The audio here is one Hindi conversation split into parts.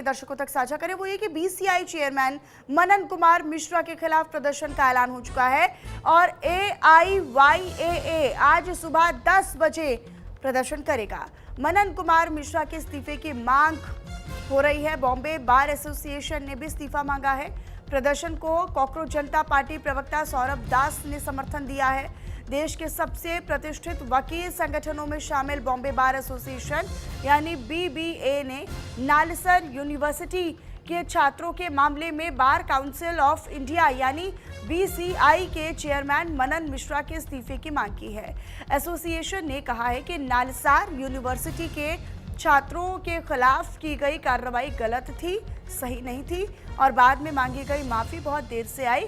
दर्शकों तक साझा करें वो ये कि बीसीआई चेयरमैन मनन कुमार मिश्रा के खिलाफ प्रदर्शन का ऐलान हो चुका है और AIYAA आज सुबह 10 बजे प्रदर्शन करेगा। मनन कुमार मिश्रा के इस्तीफे की मांग हो रही है। बॉम्बे बार एसोसिएशन ने भी इस्तीफा मांगा है। प्रदर्शन को कॉकरोच जनता पार्टी प्रवक्ता सौरभ दास ने समर्थन दिया है। देश के सबसे प्रतिष्ठित वकील संगठनों में शामिल बॉम्बे बार एसोसिएशन यानी BBA ने नालसर यूनिवर्सिटी के छात्रों के मामले में बार काउंसिल ऑफ इंडिया यानी BCI के चेयरमैन मनन मिश्रा के इस्तीफे की मांग की है। एसोसिएशन ने कहा है कि नालसार यूनिवर्सिटी के छात्रों के खिलाफ की गई कार्रवाई गलत थी, सही नहीं थी और बाद में मांगी गई माफी बहुत देर से आई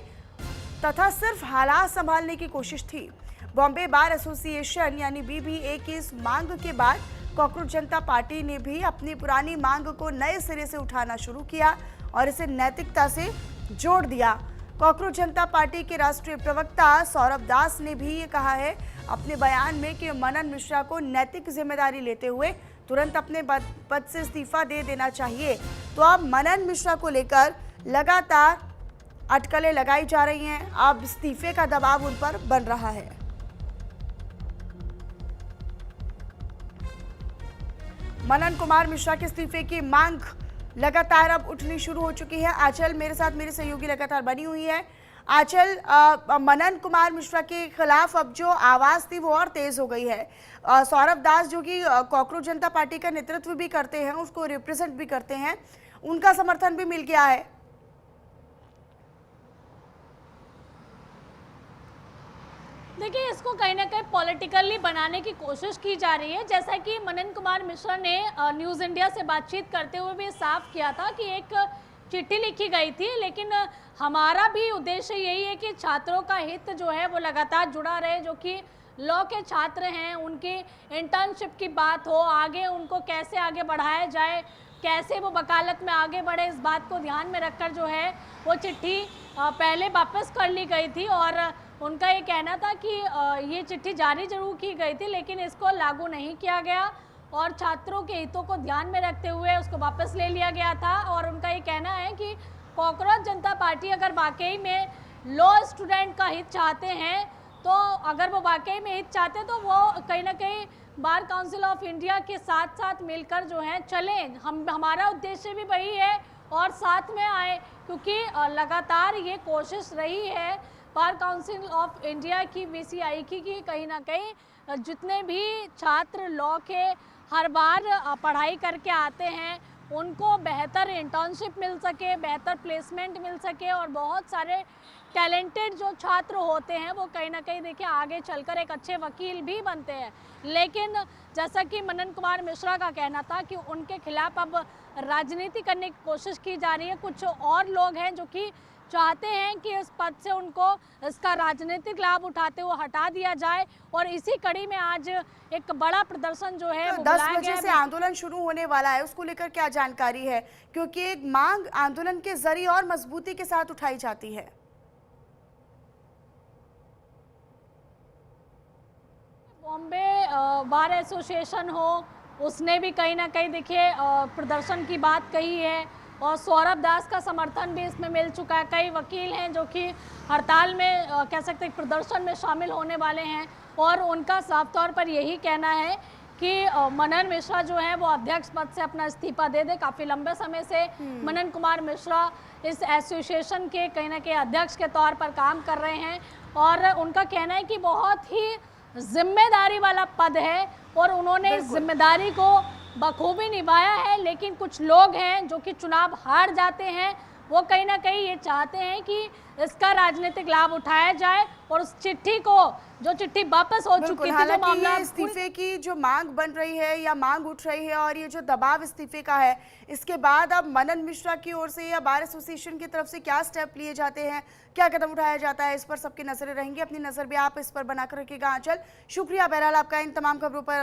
तथा सिर्फ हालात संभालने की कोशिश थी। बॉम्बे बार एसोसिएशन यानी BBA की इस मांग के बाद कॉकरोच जनता पार्टी ने भी अपनी पुरानी मांग को नए सिरे से उठाना शुरू किया और इसे नैतिकता से जोड़ दिया। कॉकरोच जनता पार्टी के राष्ट्रीय प्रवक्ता सौरभ दास ने भी ये कहा है अपने बयान में कि मनन मिश्रा को नैतिक जिम्मेदारी लेते हुए तुरंत अपने पद से इस्तीफा दे देना चाहिए। तो अब मनन मिश्रा को लेकर लगातार अटकलें लगाई जा रही हैं। अब इस्तीफे का दबाव उन पर बन रहा है। मनन कुमार मिश्रा के इस्तीफे की मांग लगातार अब उठनी शुरू हो चुकी है। आंचल मेरे साथ मेरी सहयोगी लगातार बनी हुई है। आंचल, मनन कुमार मिश्रा के खिलाफ अब जो आवाज थी वो और तेज हो गई है। सौरभ दास जो कि कॉकरोच जनता पार्टी का नेतृत्व भी करते हैं, उसको रिप्रेजेंट भी करते हैं, उनका समर्थन भी मिल गया है। देखिए, इसको कहीं ना कहीं पॉलिटिकली बनाने की कोशिश की जा रही है। जैसा कि मनन कुमार मिश्रा ने न्यूज़ इंडिया से बातचीत करते हुए भी साफ किया था कि एक चिट्ठी लिखी गई थी, लेकिन हमारा भी उद्देश्य यही है कि छात्रों का हित जो है वो लगातार जुड़ा रहे। जो कि लॉ के छात्र हैं, उनकी इंटर्नशिप की बात हो, आगे उनको कैसे आगे बढ़ाया जाए, कैसे वो वकालत में आगे बढ़े, इस बात को ध्यान में रखकर जो है वो चिट्ठी पहले वापस कर ली गई थी। और उनका ये कहना था कि ये चिट्ठी जारी जरूर की गई थी लेकिन इसको लागू नहीं किया गया और छात्रों के हितों को ध्यान में रखते हुए उसको वापस ले लिया गया था। और उनका ये कहना है कि कॉकरोच जनता पार्टी अगर वाकई में लॉ स्टूडेंट का हित चाहते हैं, तो अगर वो वाकई में हित चाहते हैं तो वो कहीं ना कहीं बार काउंसिल ऑफ इंडिया के साथ साथ मिलकर जो है चलें। हमारा उद्देश्य भी वही है और साथ में आए, क्योंकि लगातार ये कोशिश रही है बार काउंसिल ऑफ इंडिया की BCI की कहीं ना कहीं जितने भी छात्र लॉ के हर बार पढ़ाई करके आते हैं उनको बेहतर इंटर्नशिप मिल सके, बेहतर प्लेसमेंट मिल सके और बहुत सारे टैलेंटेड जो छात्र होते हैं वो कहीं ना कहीं देखिए आगे चलकर एक अच्छे वकील भी बनते हैं। लेकिन जैसा कि मनन कुमार मिश्रा का कहना था कि उनके खिलाफ अब राजनीति करने की कोशिश की जा रही है। कुछ और लोग हैं जो कि चाहते हैं कि इस पद से उनको इसका राजनीतिक लाभ उठाते हुए हटा दिया जाए और इसी कड़ी में आज एक बड़ा प्रदर्शन जो है तो 10 बजे से आंदोलन शुरू होने वाला है, उसको लेकर क्या जानकारी है? क्योंकि एक मांग आंदोलन के जरिए और मजबूती के साथ उठाई जाती है। बॉम्बे बार एसोसिएशन हो, उसने भी कहीं ना कहीं देखिए प्रदर्शन की बात कही है और सौरभ दास का समर्थन भी इसमें मिल चुका है। कई वकील हैं जो कि हड़ताल में कह सकते हैं प्रदर्शन में शामिल होने वाले हैं और उनका साफ तौर पर यही कहना है कि मनन मिश्रा जो है वो अध्यक्ष पद से अपना इस्तीफा दे दे। काफ़ी लंबे समय से मनन कुमार मिश्रा इस एसोसिएशन के कहीं ना कहीं अध्यक्ष के तौर पर काम कर रहे हैं और उनका कहना है कि बहुत ही जिम्मेदारी वाला पद है और उन्होंने इस जिम्मेदारी को बखूबी निभाया है। लेकिन कुछ लोग हैं जो कि चुनाव हार जाते हैं, वो कहीं ना कहीं ये चाहते हैं कि इसका राजनीतिक लाभ उठाया जाए और उस चिट्ठी को, जो चिट्ठी वापस हो चुकी थी, जो मामला इस्तीफे की जो मांग बन रही है या मांग उठ रही है और ये जो दबाव इस्तीफे का है, इसके बाद अब मनन मिश्रा की ओर से या बार एसोसिएशन की तरफ से क्या स्टेप लिए जाते हैं, क्या कदम उठाया जाता है, इस पर सबकी नजरें रहेंगी। अपनी नजर भी आप इस पर बनाकर रखिएगा। आंचल, शुक्रिया बहरहाल आपका इन तमाम खबरों पर